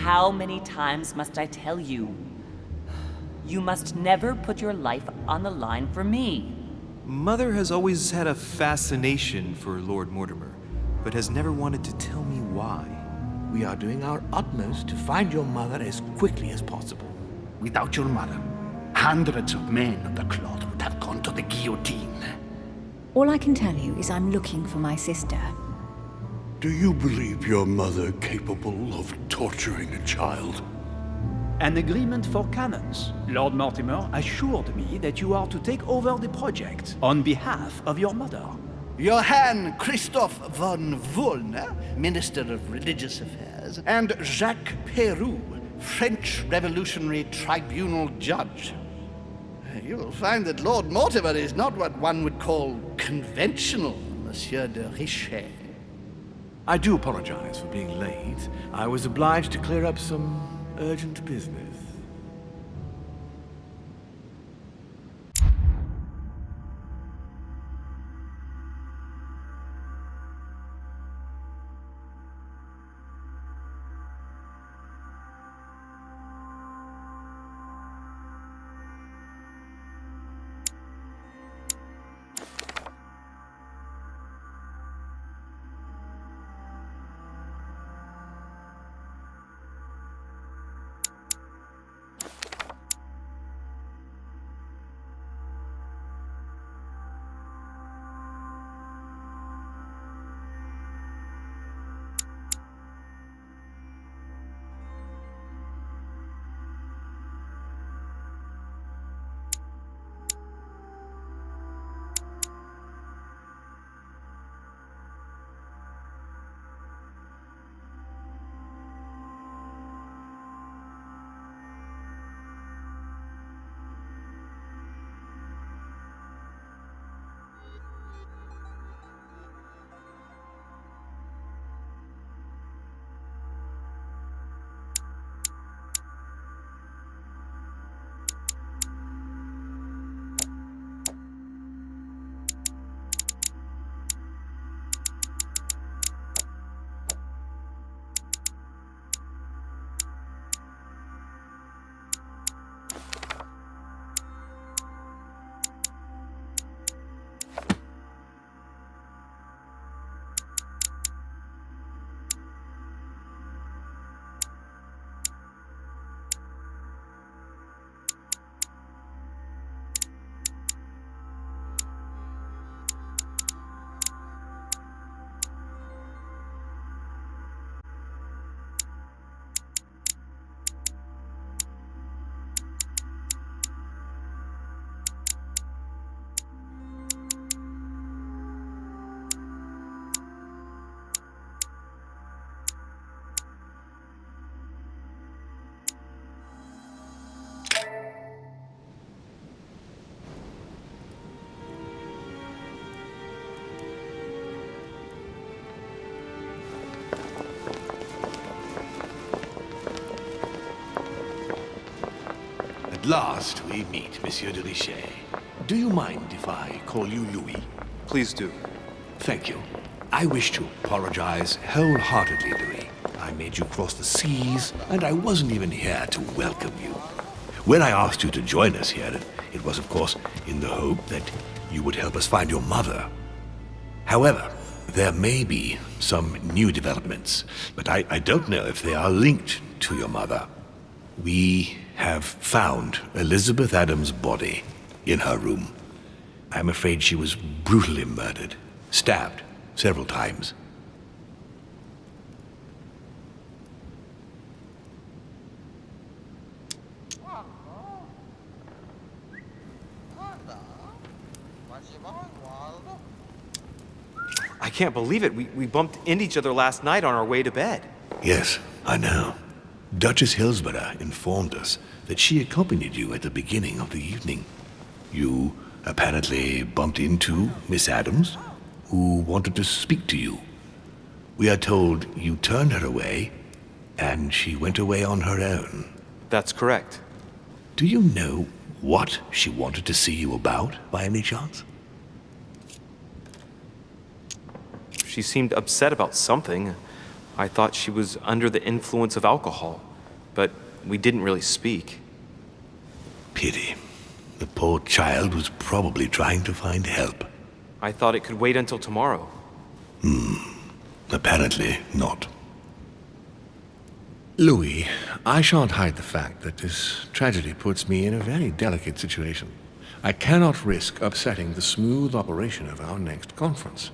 How many times must I tell you? You must never put your life on the line for me. Mother has always had a fascination for Lord Mortimer, but has never wanted to tell me why. We are doing our utmost to find your mother as quickly as possible. Without your mother, hundreds of men of the cloth would have gone to the guillotine. All I can tell you is I'm looking for my sister. Do you believe your mother capable of torturing a child? An agreement for cannons. Lord Mortimer assured me that you are to take over the project on behalf of your mother. Johann Christoph von Wollner, Minister of Religious Affairs, and Jacques Peroux, French Revolutionary Tribunal Judge. You will find that Lord Mortimer is not what one would call conventional, Monsieur de Richet. I do apologize for being late. I was obliged to clear up some urgent business. At last we meet, Monsieur de Richet. Do you mind if I call you Louis? Please do. Thank you. I wish to apologize wholeheartedly, Louis. I made you cross the seas, and I wasn't even here to welcome you. When I asked you to join us here, it was, of course, in the hope that you would help us find your mother. However, there may be some new developments, but I don't know if they are linked to your mother. We have found Elizabeth Adams' body in her room. I'm afraid she was brutally murdered, stabbed several times. I can't believe it. We bumped into each other last night on our way to bed. Yes, I know. Duchess Hillsborough informed us that she accompanied you at the beginning of the evening. You apparently bumped into Miss Adams, who wanted to speak to you. We are told you turned her away, and she went away on her own. That's correct. Do you know what she wanted to see you about, by any chance? She seemed upset about something. I thought she was under the influence of alcohol. but we didn't really speak. Pity. The poor child was probably trying to find help. I thought it could wait until tomorrow. Apparently not. Louis, I shan't hide the fact that this tragedy puts me in a very delicate situation. I cannot risk upsetting the smooth operation of our next conference.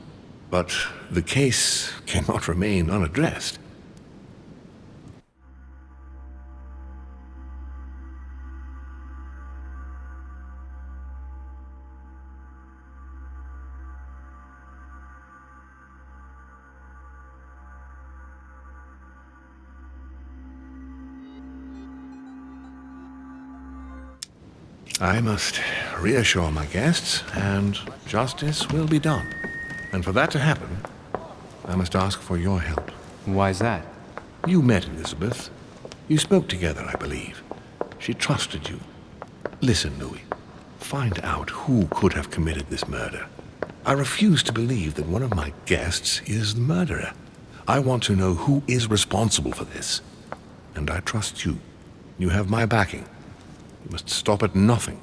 But the case cannot remain unaddressed. I must reassure my guests, and justice will be done. And for that to happen, I must ask for your help. Why's that? You met Elizabeth. You spoke together, I believe. She trusted you. Listen, Louis. Find out who could have committed this murder. I refuse to believe that one of my guests is the murderer. I want to know who is responsible for this. And I trust you. You have my backing. You must stop at nothing.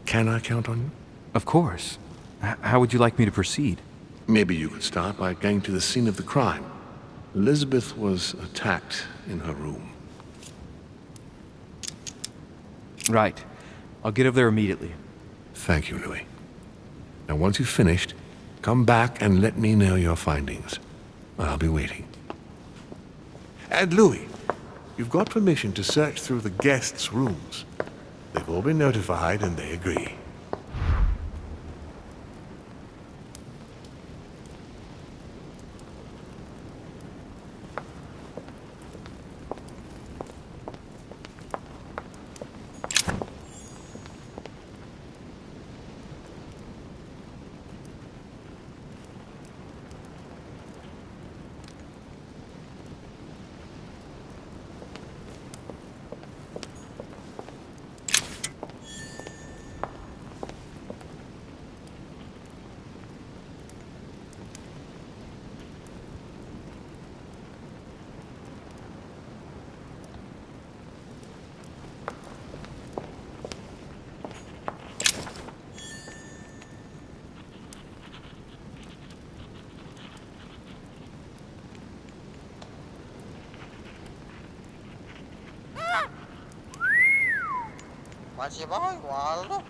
Can I count on you? Of course. How would you like me to proceed? Maybe you could start by going to the scene of the crime. Elizabeth was attacked in her room. Right. I'll get over there immediately. Thank you, Louis. Now, once you've finished, come back and let me know your findings. I'll be waiting. And Louis, you've got permission to search through the guests' rooms. They've all been notified and they agree. Ma ci vai, guarda.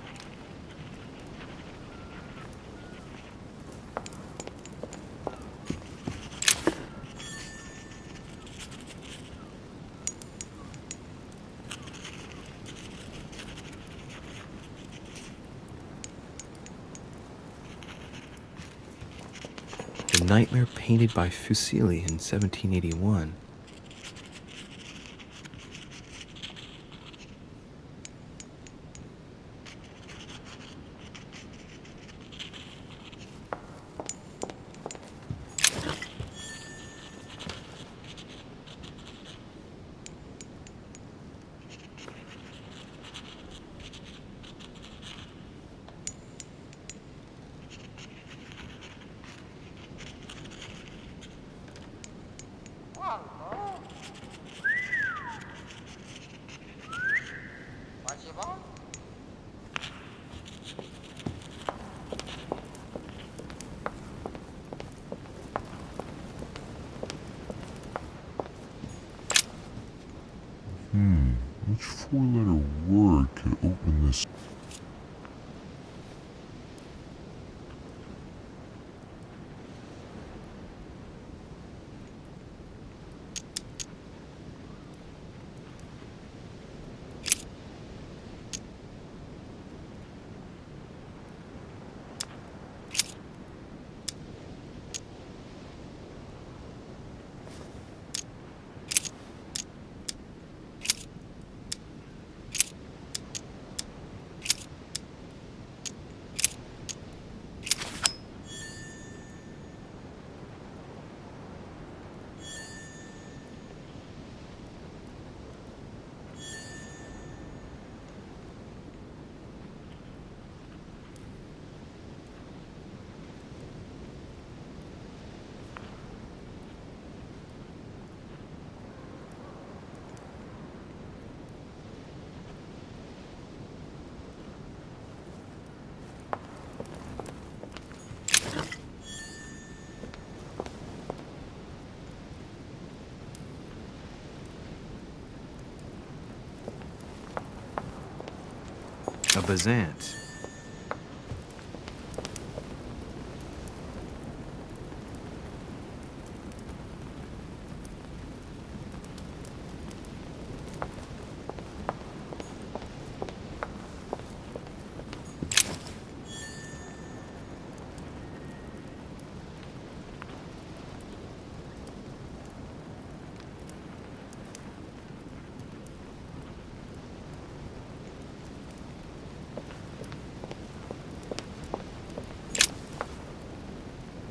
The Nightmare painted by Fuseli in 1781. Ma ci vai? Which four-letter word could open this? A Bazant.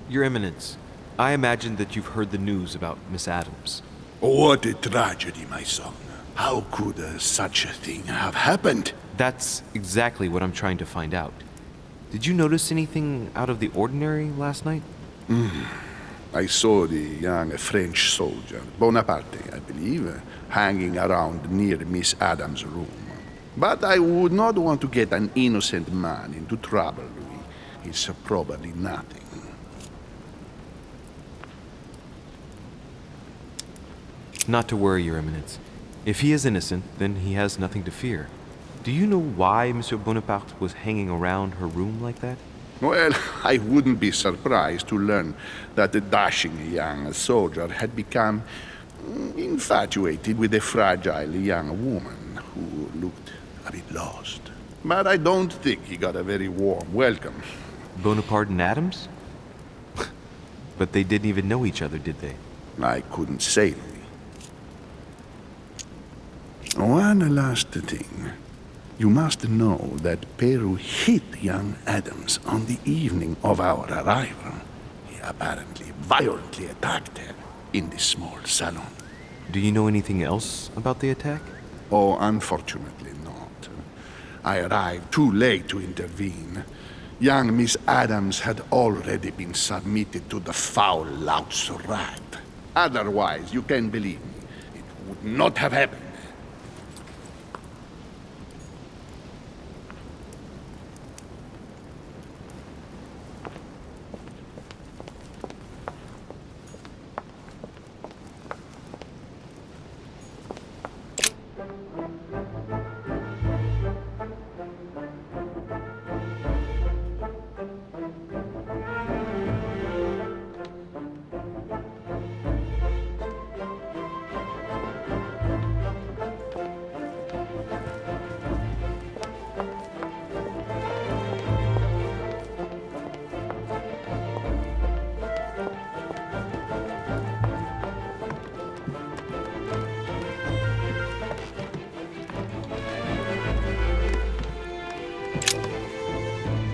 Your Eminence, I imagine that you've heard the news about Miss Adams. What a tragedy, my son. How could such a thing have happened? That's exactly what I'm trying to find out. Did you notice anything out of the ordinary last night? I saw the young French soldier, Bonaparte, I believe, hanging around near Miss Adams' room. But I would not want to get an innocent man into trouble, Louis. It's probably nothing. Not to worry, Your Eminence. If he is innocent, then he has nothing to fear. Do you know why Monsieur Bonaparte was hanging around her room like that? Well, I wouldn't be surprised to learn that the dashing young soldier had become infatuated with a fragile young woman who looked a bit lost. But I don't think he got a very warm welcome. Bonaparte and Adams? But they didn't even know each other, did they? I couldn't say, Louis. One last thing. You must know that Peru hit young Adams on the evening of our arrival. He apparently violently attacked her in the small salon. Do you know anything else about the attack? Oh, unfortunately not. I arrived too late to intervene. Young Miss Adams had already been submitted to the foul lout's rat. Otherwise, you can believe me, it would not have happened.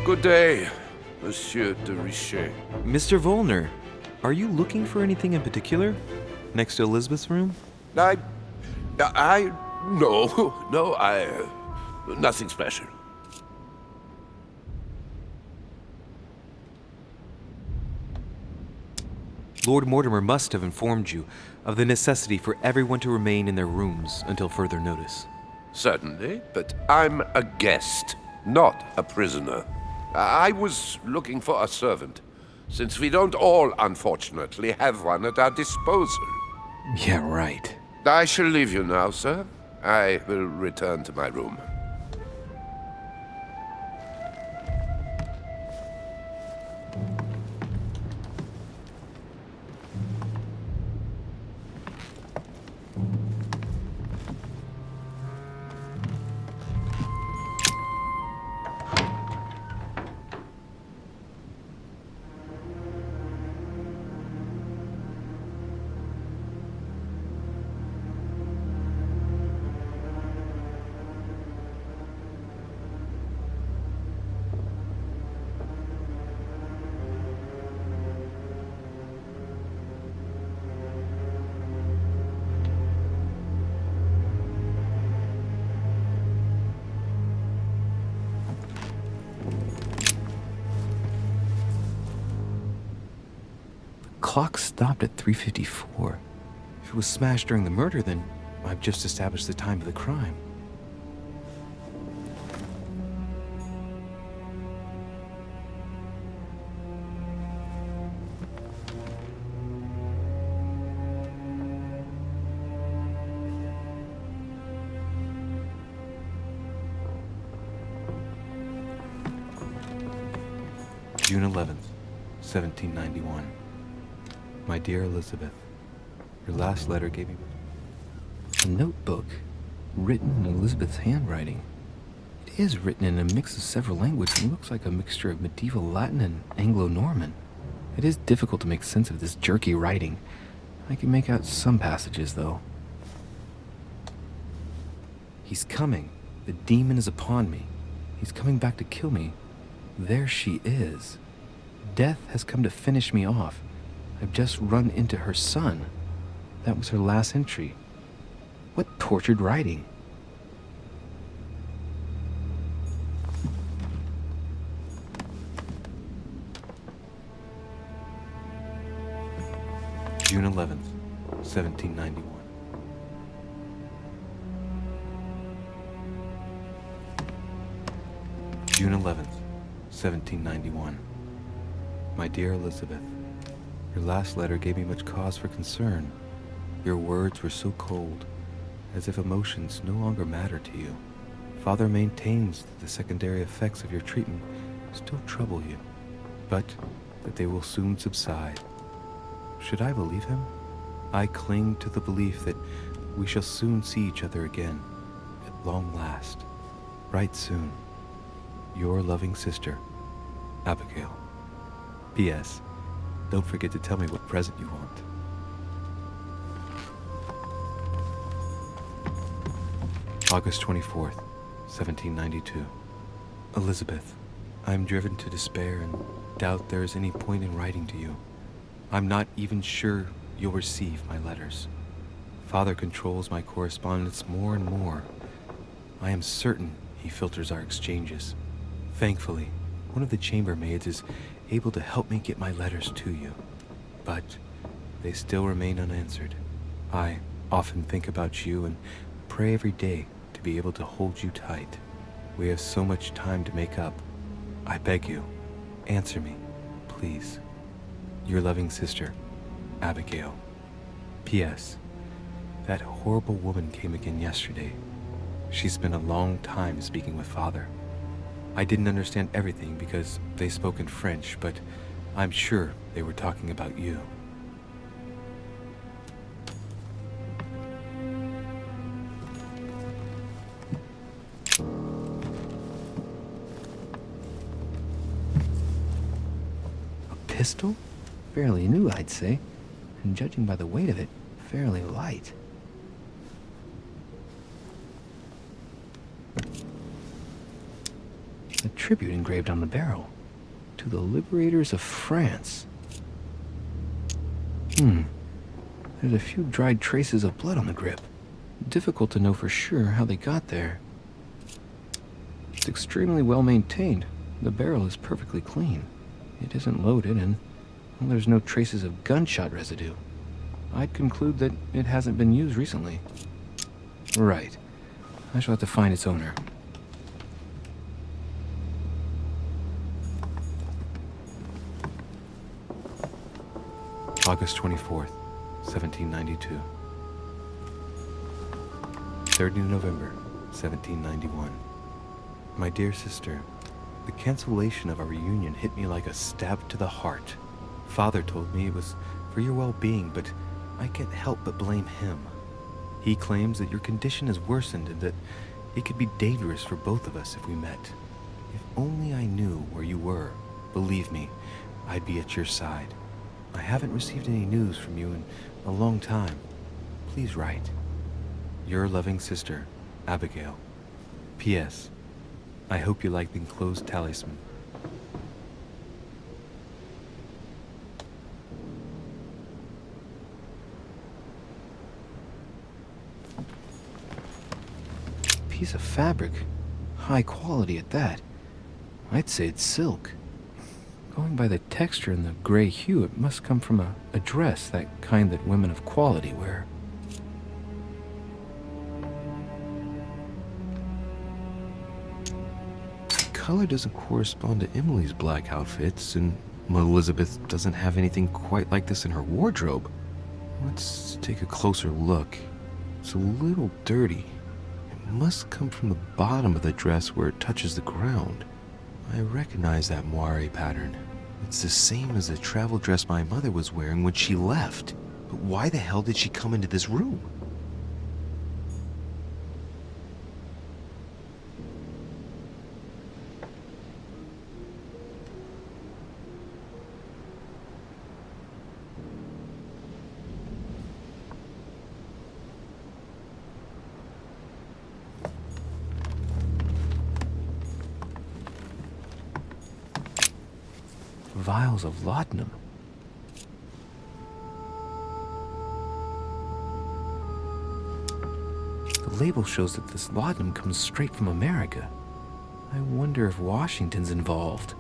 Good day, Monsieur de Richet. Mr. Volner, are you looking for anything in particular? Next to Elizabeth's room? No, nothing special. Lord Mortimer must have informed you of the necessity for everyone to remain in their rooms until further notice. Certainly, but I'm a guest, not a prisoner. I was looking for a servant, since we don't all, unfortunately, have one at our disposal. Yeah, right. I shall leave you now, sir. I will return to my room. Clock stopped at 3:54. If it was smashed during the murder, then I've just established the time of the crime. June 11th, 1791. My dear Elizabeth, your last letter gave me... A notebook, written in Elizabeth's handwriting. It is written in a mix of several languages and looks like a mixture of medieval Latin and Anglo-Norman. It is difficult to make sense of this jerky writing. I can make out some passages, though. He's coming. The demon is upon me. He's coming back to kill me. There she is. Death has come to finish me off. I've just run into her son. That was her last entry. What tortured writing. June 11th, 1791. June 11th, 1791. My dear Elizabeth, your last letter gave me much cause for concern. Your words were so cold, as if emotions no longer matter to you. Father maintains that the secondary effects of your treatment still trouble you, but that they will soon subside. Should I believe him? I cling to the belief that we shall soon see each other again, at long last, right soon. Your loving sister, Abigail. P.S. Don't forget to tell me what present you want. August 24th, 1792. Elizabeth, I am driven to despair and doubt there is any point in writing to you. I'm not even sure you'll receive my letters. Father controls my correspondence more and more. I am certain he filters our exchanges. Thankfully, one of the chambermaids is able to help me get my letters to you, but they still remain unanswered. I often think about you and pray every day to be able to hold you tight. We have so much time to make up. I beg you, answer me, please. Your loving sister, Abigail. P.S. That horrible woman came again yesterday. She spent a long time speaking with Father. I didn't understand everything because they spoke in French, but I'm sure they were talking about you. A pistol? Fairly new, I'd say, and judging by the weight of it, fairly light. A tribute engraved on the barrel. To the liberators of France. There's a few dried traces of blood on the grip. Difficult to know for sure how they got there. It's extremely well maintained. The barrel is perfectly clean. It isn't loaded, and well, there's no traces of gunshot residue. I'd conclude that it hasn't been used recently. Right. I shall have to find its owner. August 24th, 1792. 30 November, 1791. My dear sister, the cancellation of our reunion hit me like a stab to the heart. Father told me it was for your well-being, but I can't help but blame him. He claims that your condition has worsened and that it could be dangerous for both of us if we met. If only I knew where you were, believe me, I'd be at your side. I haven't received any news from you in a long time. Please write. Your loving sister, Abigail. P.S. I hope you like the enclosed talisman. Piece of fabric. High quality at that. I'd say it's silk. Going by the texture and the gray hue, it must come from a dress, that kind that women of quality wear. The color doesn't correspond to Emily's black outfits, and Elizabeth doesn't have anything quite like this in her wardrobe. Let's take a closer look. It's a little dirty. It must come from the bottom of the dress where it touches the ground. I recognize that moire pattern. It's the same as the travel dress my mother was wearing when she left. But why the hell did she come into this room? Vials of laudanum. The label shows that this laudanum comes straight from America. I wonder if Washington's involved.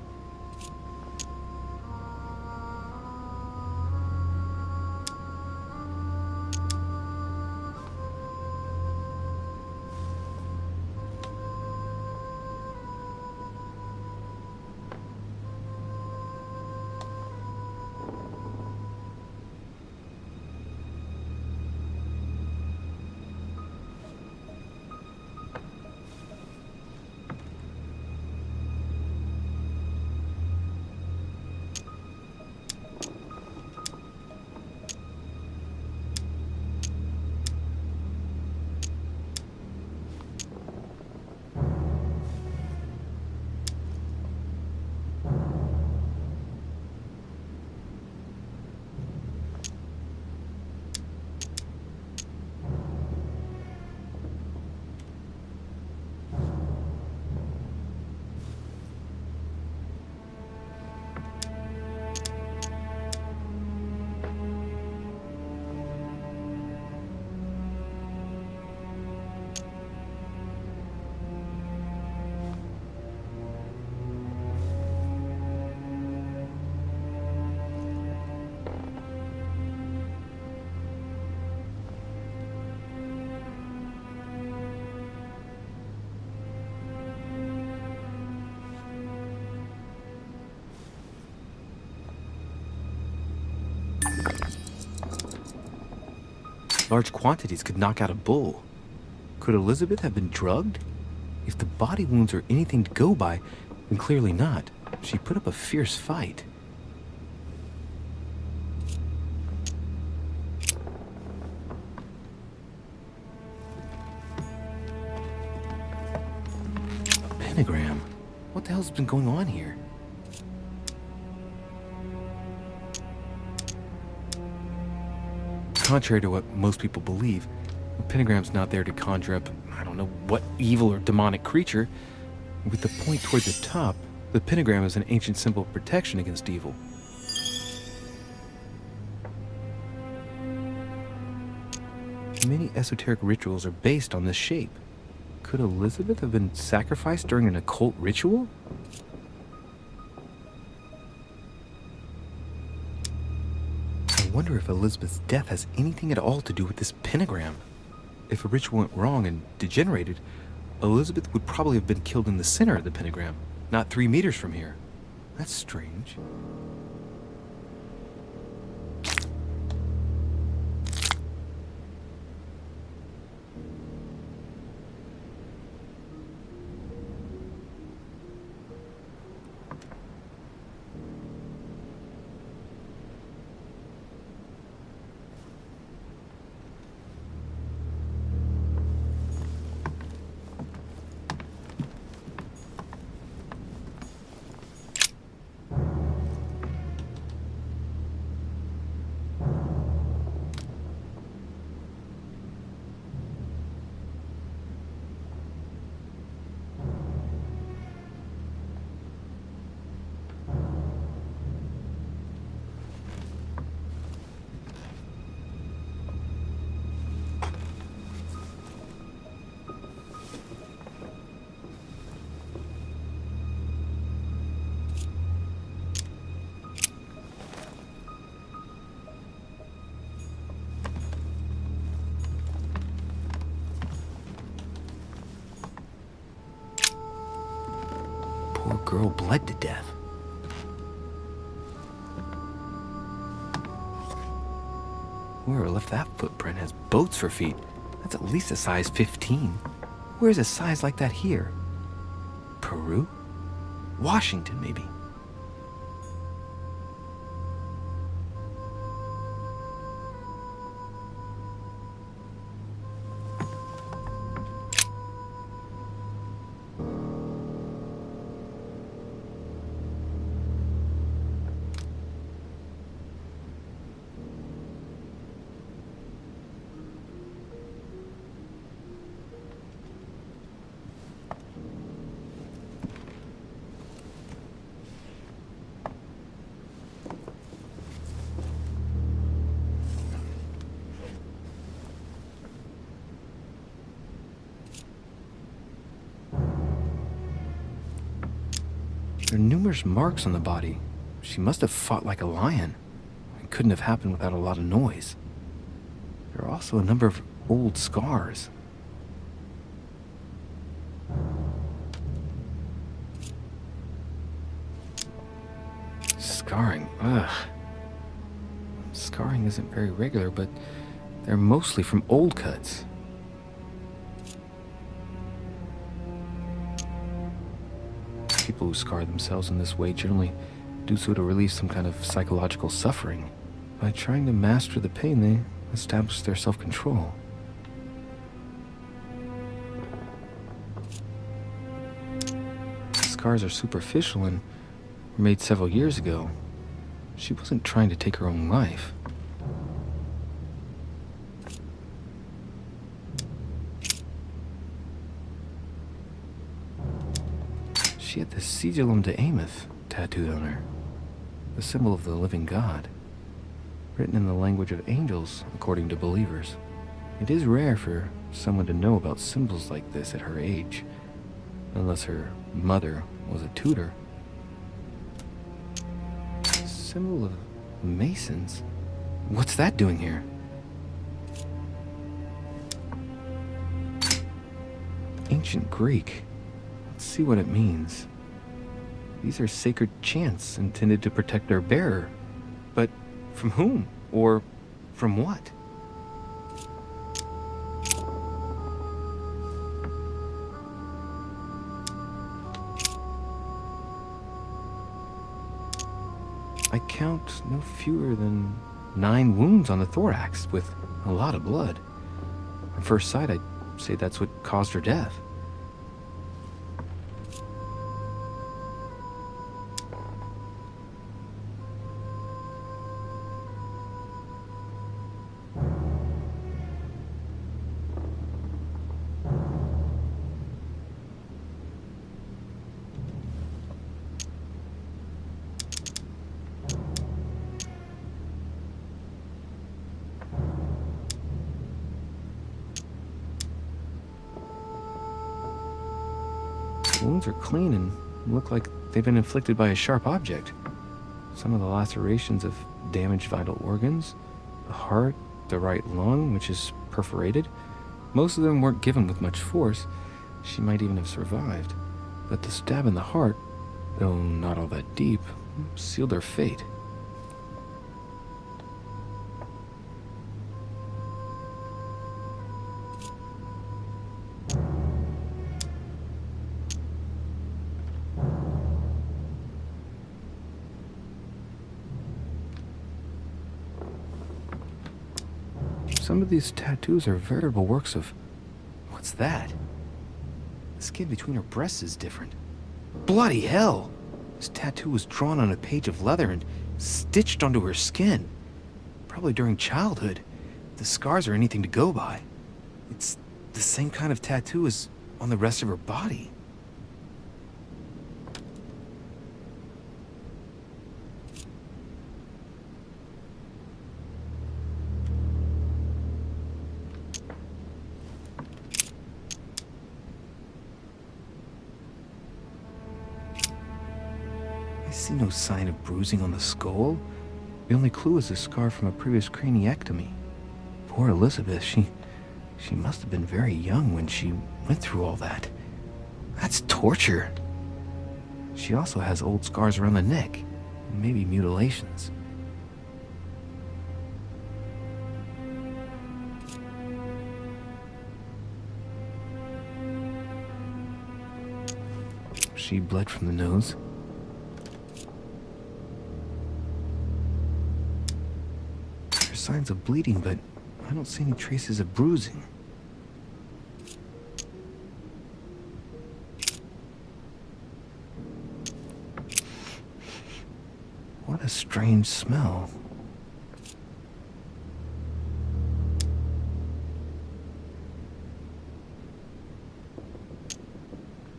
Large quantities could knock out a bull. Could Elizabeth have been drugged? If the body wounds are anything to go by, then clearly not. She put up a fierce fight. A pentagram? What the hell's been going on here? Contrary to what most people believe, the pentagram's not there to conjure up, I don't know what evil or demonic creature. With the point toward the top, the pentagram is an ancient symbol of protection against evil. Many esoteric rituals are based on this shape. Could Elizabeth have been sacrificed during an occult ritual? I wonder if Elizabeth's death has anything at all to do with this pentagram. If a ritual went wrong and degenerated, Elizabeth would probably have been killed in the center of the pentagram, not 3 meters from here. That's strange. Poor girl bled to death. Whoever left that footprint has boats for feet. That's at least a size 15. Where's a size like that here? Peru? Washington, maybe. numerous marks on the body. She must have fought like a lion. It couldn't have happened without a lot of noise. There are also a number of old scars. Scarring, ugh. Scarring isn't very regular, but they're mostly from old cuts. People who scar themselves in this way generally do so to relieve some kind of psychological suffering. By trying to master the pain, they establish their self-control. Scars are superficial and were made several years ago. She wasn't trying to take her own life. She had the Sigillum de Ameth tattooed on her, the symbol of the living God, written in the language of angels, according to believers. It is rare for someone to know about symbols like this at her age, unless her mother was a tutor. Symbol of Masons? What's that doing here? Ancient Greek. Let's see what it means. These are sacred chants intended to protect their bearer. But from whom? Or from what? I count no fewer than 9 wounds on the thorax, with a lot of blood. At first sight, I'd say that's what caused her death. Wounds are clean and look like they've been inflicted by a sharp object. Some of the lacerations have damaged vital organs, the heart, the right lung, which is perforated. Most of them weren't given with much force. She might even have survived. But the stab in the heart, though not all that deep, sealed her fate. Some of these tattoos are veritable works of... What's that? The skin between her breasts is different. Bloody hell! This tattoo was drawn on a page of leather and stitched onto her skin. Probably during childhood. If the scars are anything to go by. It's the same kind of tattoo as on the rest of her body. I see no sign of bruising on the skull. The only clue is a scar from a previous craniectomy. Poor Elizabeth, she must have been very young when she went through all that. That's torture. She also has old scars around the neck, and maybe mutilations. She bled from the nose. Signs of bleeding, but I don't see any traces of bruising. What a strange smell.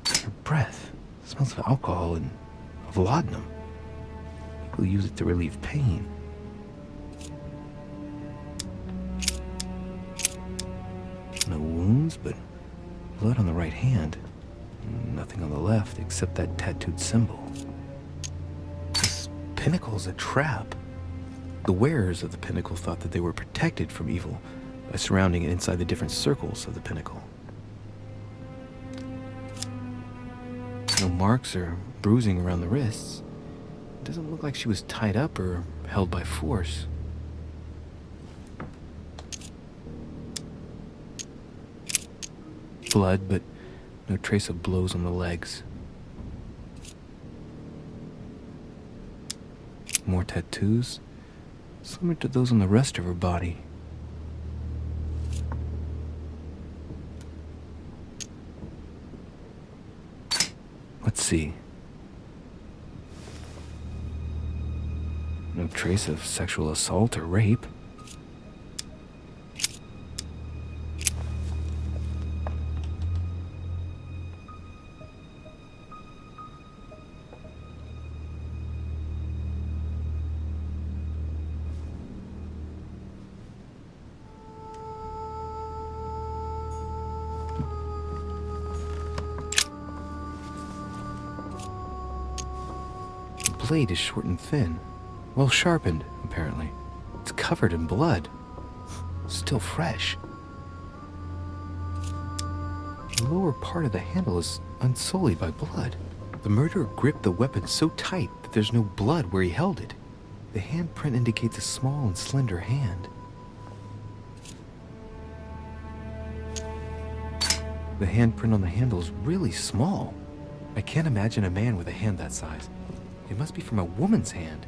Her breath smells of alcohol and of laudanum. People use it to relieve pain. No wounds, but blood on the right hand. Nothing on the left except that tattooed symbol. pinnacle's a trap. The wearers of the pinnacle thought that they were protected from evil by surrounding it inside the different circles of the pinnacle. No marks or bruising around the wrists. It doesn't look like she was tied up or held by force. Blood, but no trace of blows on the legs. More tattoos, similar to those on the rest of her body. Let's see. No trace of sexual assault or rape. The blade is short and thin, well sharpened, apparently. It's covered in blood, still fresh. The lower part of the handle is unsullied by blood. The murderer gripped the weapon so tight that there's no blood where he held it. The handprint indicates a small and slender hand. The handprint on the handle is really small. I can't imagine a man with a hand that size. It must be from a woman's hand.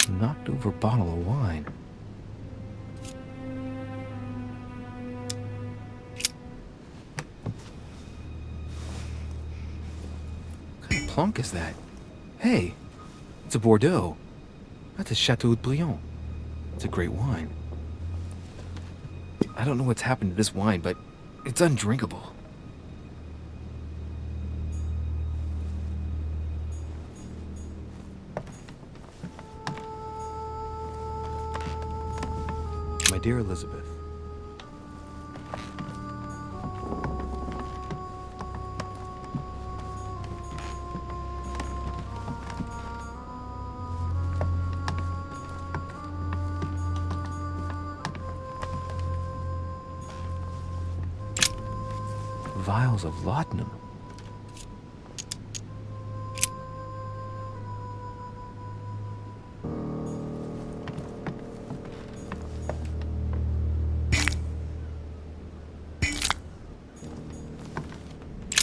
Knocked over bottle of wine. What kind of plonk is that? Hey, it's a Bordeaux. That's a Chateau de Briand. It's a great wine. I don't know what's happened to this wine, but it's undrinkable. My dear Elizabeth, vials of laudanum.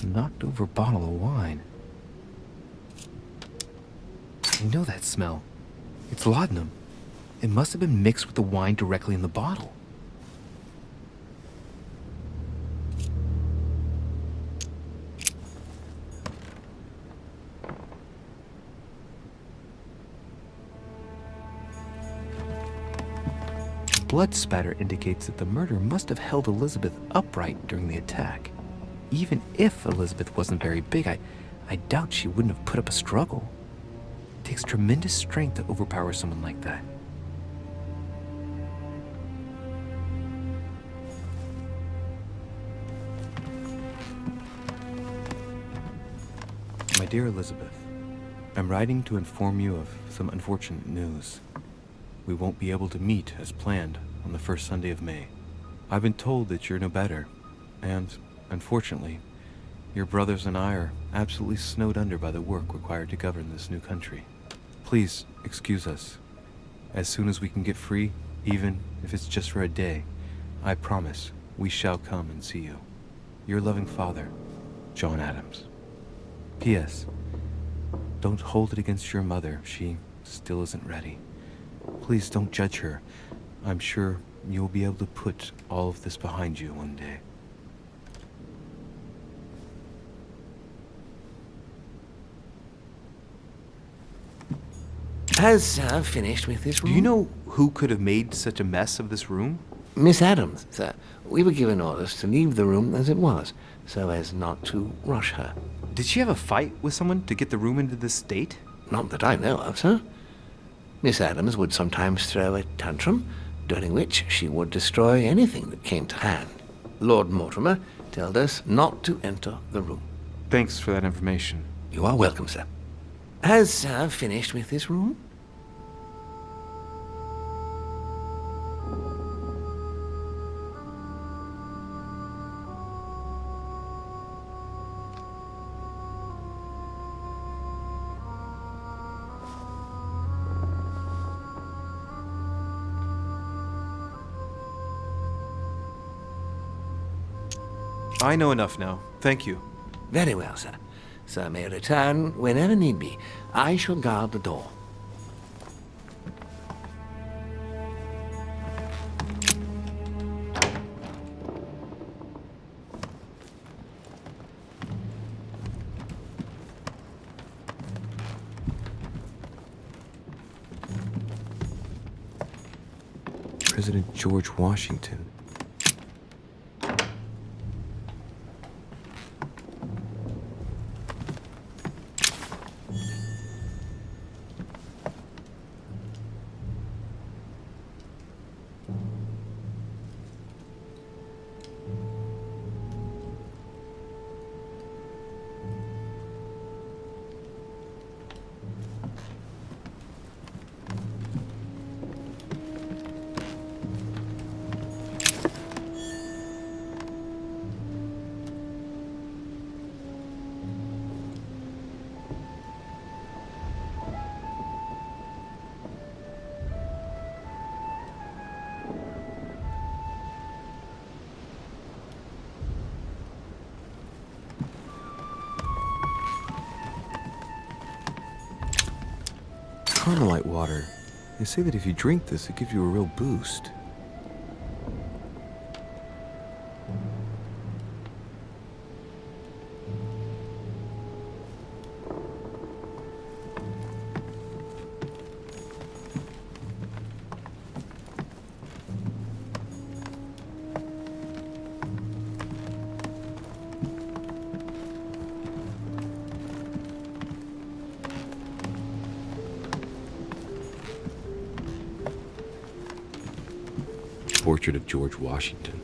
Knocked over bottle of wine. I know that smell. It's laudanum. It must have been mixed with the wine directly in the bottle. Blood spatter indicates that the murderer must have held Elizabeth upright during the attack. Even if Elizabeth wasn't very big, I doubt she wouldn't have put up a struggle. It takes tremendous strength to overpower someone like that. My dear Elizabeth, I'm writing to inform you of some unfortunate news. We won't be able to meet as planned on the first Sunday of May. I've been told that you're no better, and, unfortunately, your brothers and I are absolutely snowed under by the work required to govern this new country. Please excuse us. As soon as we can get free, even if it's just for a day, I promise we shall come and see you. Your loving father, John Adams. P.S. Don't hold it against your mother. She still isn't ready. Please don't judge her. I'm sure you'll be able to put all of this behind you one day. Has finished with this room? Do you know who could have made such a mess of this room? Miss Adams, sir. We were given orders to leave the room as it was, so as not to rush her. Did she have a fight with someone to get the room into this state? Not that I know of, sir. Miss Adams would sometimes throw a tantrum, during which she would destroy anything that came to hand. Lord Mortimer told us not to enter the room. Thanks for that information. You are welcome, sir. Has Sir finished with this room? I know enough now. Thank you. Very well, sir. Sir may return whenever need be. I shall guard the door. President George Washington. Carmelite water. They say that if you drink this, it gives you a real boost. Portrait of George Washington.